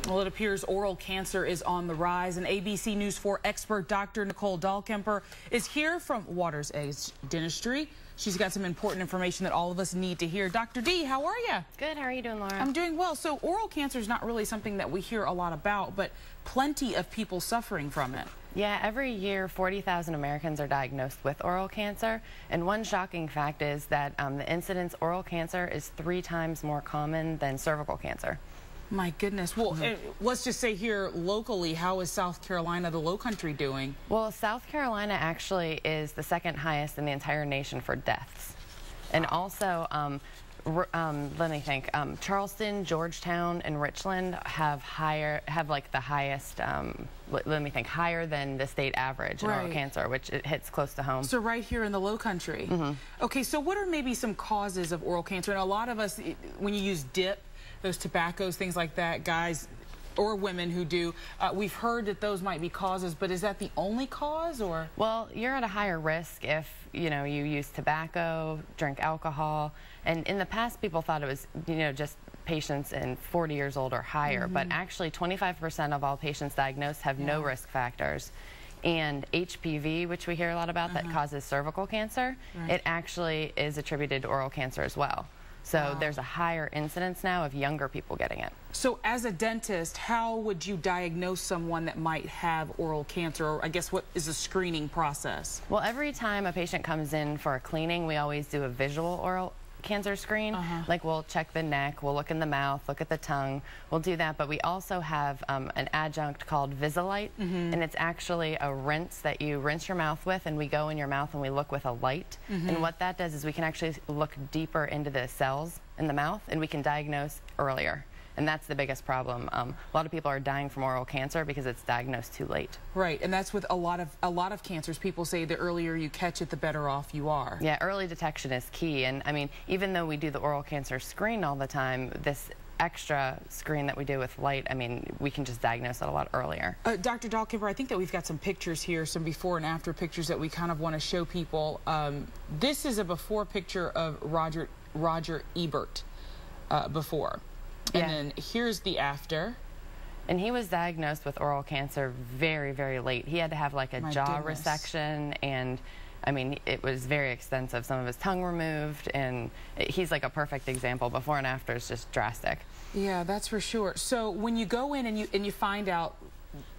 Well, it appears oral cancer is on the rise, and ABC News 4 expert Dr. Nicole Dahlkemper is here from Waters Edge Dentistry. She's got some important information that all of us need to hear. Dr. D, how are you? Good. How are you doing, Laura? I'm doing well. So oral cancer is not really something that we hear a lot about, but plenty of people suffering from it. Yeah, every year 40,000 Americans are diagnosed with oral cancer, and one shocking fact is that the incidence oral cancer is 3 times more common than cervical cancer. My goodness. Well, let's just say here locally, how is South Carolina, the low country, doing? Well, South Carolina actually is the second highest in the entire nation for deaths. And also, let me think, Charleston, Georgetown, and Richland have like the highest, let me think, higher than the state average in oral cancer, which it hits close to home. So right here in the low country. Okay, so what are maybe some causes of oral cancer? And a lot of us, when you use dip, those tobaccos, things like that, guys or women who do, we've heard that those might be causes, but is that the only cause, or? Well, you're at a higher risk if, you use tobacco, drink alcohol, and in the past people thought it was, just patients in 40 years old or higher, but actually 25% of all patients diagnosed have no risk factors. And HPV, which we hear a lot about, that causes cervical cancer, it actually is attributed to oral cancer as well. So there's a higher incidence now of younger people getting it. So as a dentist, how would you diagnose someone that might have oral cancer? Or I guess what is the screening process? Well, every time a patient comes in for a cleaning, we always do a visual oral cancer screen. Like, we'll check the neck, we'll look in the mouth, look at the tongue, we'll do that. But we also have an adjunct called Visalite, and it's actually a rinse that you rinse your mouth with, and we go in your mouth and we look with a light. And what that does is we can actually look deeper into the cells in the mouth, and we can diagnose earlier. And that's the biggest problem. A lot of people are dying from oral cancer because it's diagnosed too late. Right, and that's with a lot of cancers. People say the earlier you catch it, the better off you are. Yeah, early detection is key. And I mean, even though we do the oral cancer screen all the time, this extra screen that we do with light, I mean, we can just diagnose it a lot earlier. Dr. Dahlkemper, I think that we've got some pictures here, some before and after pictures that we kind of want to show people. This is a before picture of Roger Ebert before. And then here's the after. And he was diagnosed with oral cancer very, very late. He had to have like a jaw resection, and I mean, it was very extensive. Some of his tongue removed, and he's like a perfect example. Before and after is just drastic. Yeah, that's for sure. So when you go in and you find out,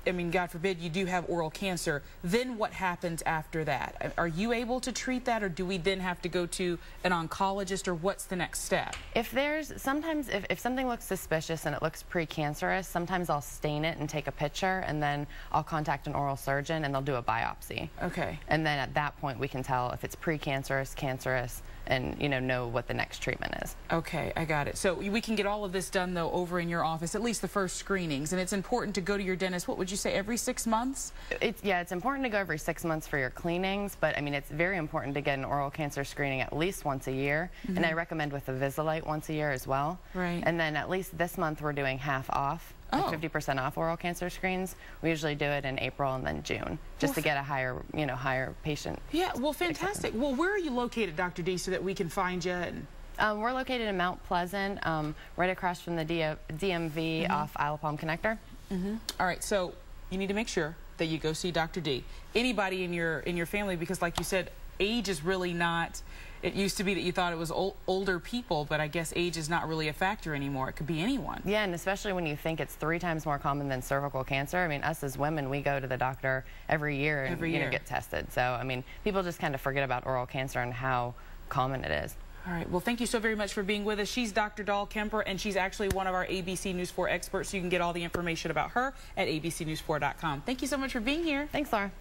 I mean, God forbid, you do have oral cancer, then what happens after that? Are you able to treat that, or do we then have to go to an oncologist, or what's the next step? If sometimes if something looks suspicious and it looks precancerous, sometimes I'll stain it and take a picture, and then I'll contact an oral surgeon and they'll do a biopsy. Okay. And then at that point we can tell if it's precancerous, cancerous, and know what the next treatment is. Okay, I got it. So we can get all of this done though over in your office, at least the first screenings, and it's important to go to your dentist, what would you say, every 6 months? It's important to go every 6 months for your cleanings, but I mean, it's very important to get an oral cancer screening at least once a year, and I recommend with the Visalite once a year as well. Right. And then at least this month we're doing half off. Like 50% off oral cancer screens. We usually do it in April and then June, just to get a higher, higher patient. Yeah, well, fantastic. Well, where are you located, Dr. D, so that we can find you? We're located in Mount Pleasant, right across from the DMV off Isle of Palm Connector. All right, so you need to make sure that you go see Dr. D. Anybody in your family, because like you said, age is really not. It used to be that you thought it was older people, but I guess age is not really a factor anymore. It could be anyone. Yeah, and especially when you think it's 3 times more common than cervical cancer. I mean, us as women, we go to the doctor every year and get tested. So, I mean, people just kind of forget about oral cancer and how common it is. All right. Well, thank you so very much for being with us. She's Dr. Dahlkemper, and she's actually one of our ABC News 4 experts. You can get all the information about her at abcnews4.com. Thank you so much for being here. Thanks, Laura.